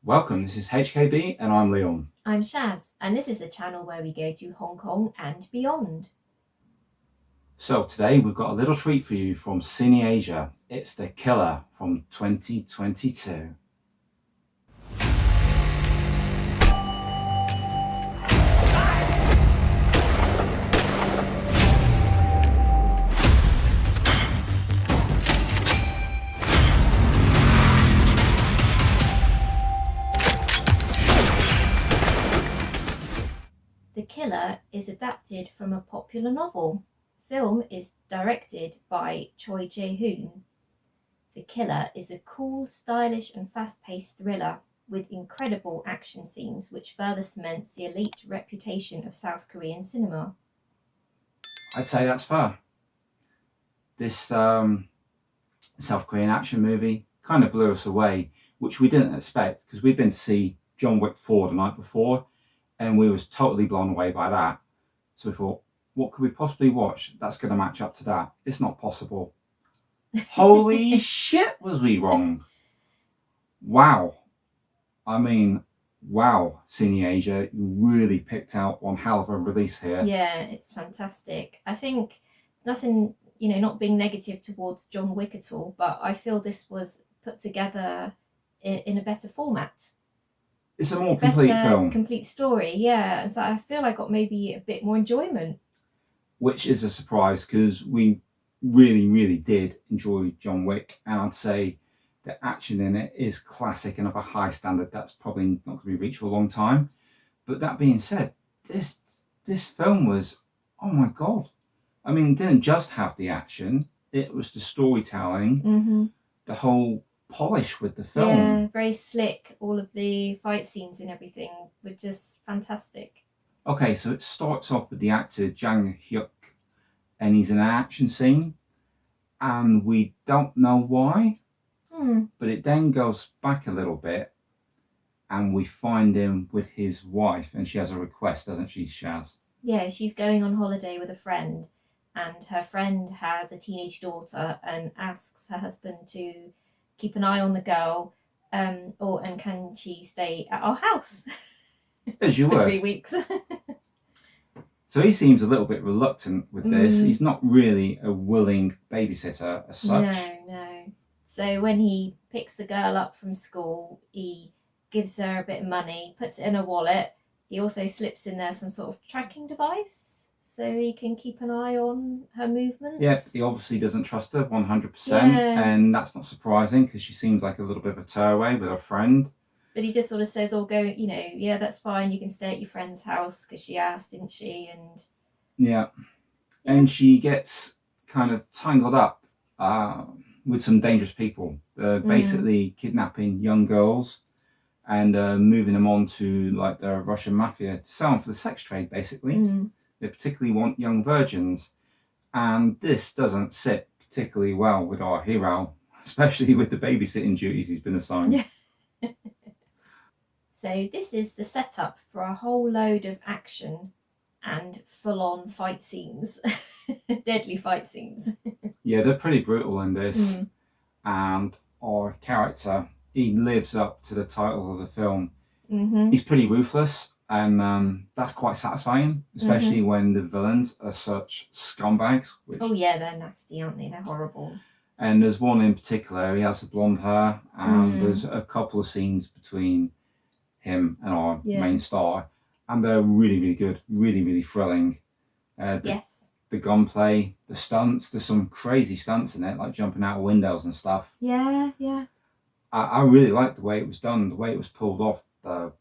Welcome, this is HKB and I'm Leon. I'm Shaz, and this is the channel where we go to Hong Kong and beyond. So today we've got a little treat for you from CineAsia. It's The Killer from 2022. The Killer is adapted from a popular novel. Film is directed by Choi Jae-Hoon. The Killer is a cool, stylish and fast-paced thriller with incredible action scenes which further cements the elite reputation of South Korean cinema. I'd say that's fair. This South Korean action movie kind of blew us away, which we didn't expect because we'd been to see John Wick 4 the night before and we was totally blown away by that. So we thought, what could we possibly watch that's going to match up to that? It's not possible. Holy shit, was we wrong? Wow. I mean, wow, CineAsia, you really picked out one hell of a release here. Yeah, it's fantastic. I think nothing, not being negative towards John Wick at all, but I feel this was put together in a better format. It's a more complete film. Complete story, yeah. And so I feel I got maybe a bit more enjoyment. Which is a surprise because we really, really did enjoy John Wick. And I'd say the action in it is classic and of a high standard that's probably not going to be reached for a long time. But that being said, this film was, oh my God. I mean, it didn't just have the action, it was the storytelling, the whole polish with the film. Yeah, very slick. All of the fight scenes and everything were just fantastic. Okay, so it starts off with the actor Jang Hyuk, and he's in an action scene, and we don't know why, but it then goes back a little bit, and we find him with his wife, and she has a request, doesn't she, Shaz? Yeah, she's going on holiday with a friend, and her friend has a teenage daughter and asks her husband to keep an eye on the girl, and can she stay at our house As you for were. 3 weeks? So he seems a little bit reluctant with this. He's not really a willing babysitter as such. No. So when he picks the girl up from school, he gives her a bit of money, puts it in a wallet. He also slips in there some sort of tracking device so he can keep an eye on her movements. Yeah, he obviously doesn't trust her 100%, and that's not surprising because she seems like a little bit of a tearaway with her friend. But he just sort of says, go, yeah, that's fine, you can stay at your friend's house because she asked, didn't she? And yeah. And she gets kind of tangled up with some dangerous people. They're basically kidnapping young girls and moving them on to like the Russian mafia to sell them for the sex trade, basically. They particularly want young virgins. And this doesn't sit particularly well with our hero, especially with the babysitting duties he's been assigned. Yeah. So this is the setup for a whole load of action and full-on fight scenes. Deadly fight scenes. Yeah, they're pretty brutal in this. And our character, he lives up to the title of the film. He's pretty ruthless, and that's quite satisfying, especially when the villains are such scumbags. Oh yeah, they're nasty, aren't they? They're horrible. And there's one in particular, he has the blonde hair, and there's a couple of scenes between him and our main star, and they're really, really good, really, really thrilling. Yes. The gunplay, the stunts, there's some crazy stunts in it, like jumping out of windows and stuff. Yeah. I really liked the way it was done, the way it was pulled off, to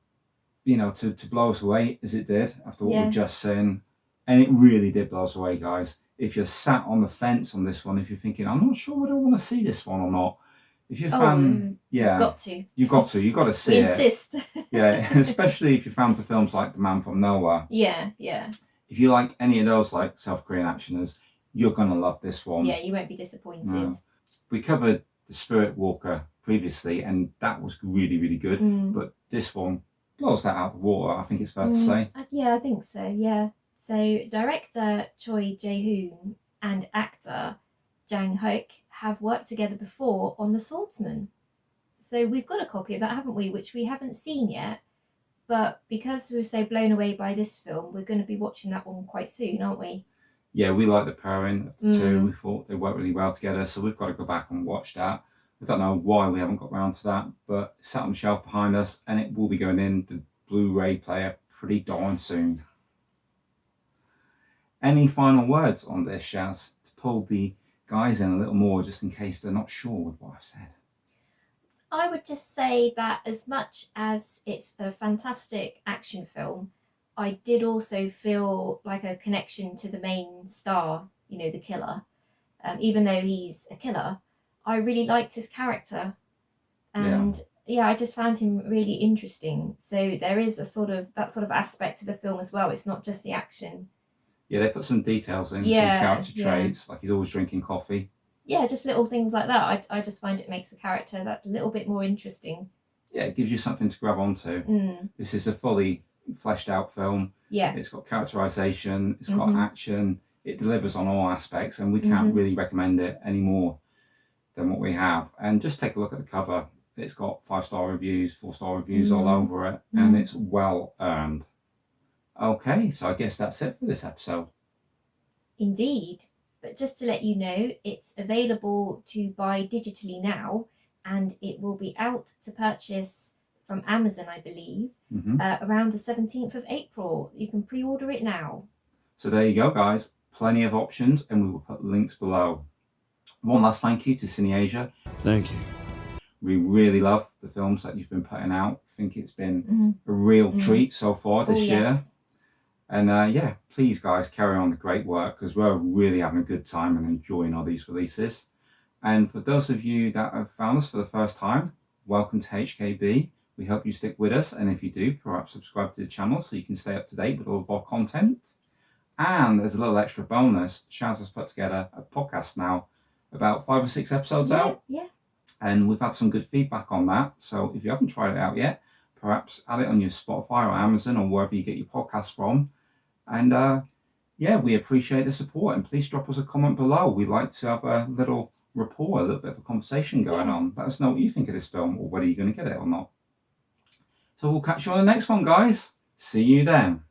blow us away as it did after what we've just seen. And it really did blow us away, guys. If you're sat on the fence on this one, if you're thinking, I'm not sure whether I want to see this one or not, if you're a fan, you've got to. You've got to see we insist. Yeah, especially if you're fans of films like The Man from Nowhere. Yeah. If you like any of those like South Korean actioners, you're going to love this one. Yeah, you won't be disappointed. No. We covered The Spirit Walker previously, and that was really, really good. But this one blows that out of the water, I think it's fair to say. Yeah, I think so, yeah. So director Choi Jae-Hoon and actor Jang Hyuk have worked together before on The Swordsman. So we've got a copy of that, haven't we? Which we haven't seen yet. But because we were so blown away by this film, we're going to be watching that one quite soon, aren't we? Yeah, we like the pairing of the two. We thought they worked really well together, so we've got to go back and watch that. I don't know why we haven't got around to that, but it's sat on the shelf behind us, and it will be going in the Blu-ray player pretty darn soon. Any final words on this, Shaz, to pull the guys in a little more, just in case they're not sure with what I've said? I would just say that as much as it's a fantastic action film, I did also feel like a connection to the main star, you know, the killer. Even though he's a killer, I really liked his character. And yeah, I just found him really interesting. So there is that sort of aspect to the film as well. It's not just the action. Yeah, they put some details in, some character traits, like he's always drinking coffee. Yeah, just little things like that. I just find it makes the character that little bit more interesting. Yeah, it gives you something to grab onto. This is a fully fleshed out film. Yeah. It's got characterization, it's got action, it delivers on all aspects, and we can't really recommend it any more than what we have. And just take a look at the cover. It's got 5-star reviews, 4-star reviews all over it, and it's well earned. Okay, so I guess that's it for this episode. Indeed. But just to let you know, it's available to buy digitally now, and it will be out to purchase from Amazon, I believe, around the 17th of April. You can pre-order it now. So there you go, guys. Plenty of options, and we will put links below. One last thank you to CineAsia. Thank you. We really love the films that you've been putting out. I think it's been a real treat so far this year. And yeah, please guys, carry on the great work, because we're really having a good time and enjoying all these releases. And for those of you that have found us for the first time, welcome to HKB. We hope you stick with us, and if you do, perhaps subscribe to the channel so you can stay up to date with all of our content. And as a little extra bonus, Shaz has put together a podcast now, about 5 or 6 episodes out. Yeah. And we've had some good feedback on that. So if you haven't tried it out yet, perhaps add it on your Spotify or Amazon or wherever you get your podcasts from. And yeah, we appreciate the support, and please drop us a comment below. We like to have a little rapport, a little bit of a conversation going on. Let us know what you think of this film, or whether you're going to get it or not. So we'll catch you on the next one, guys. See you then.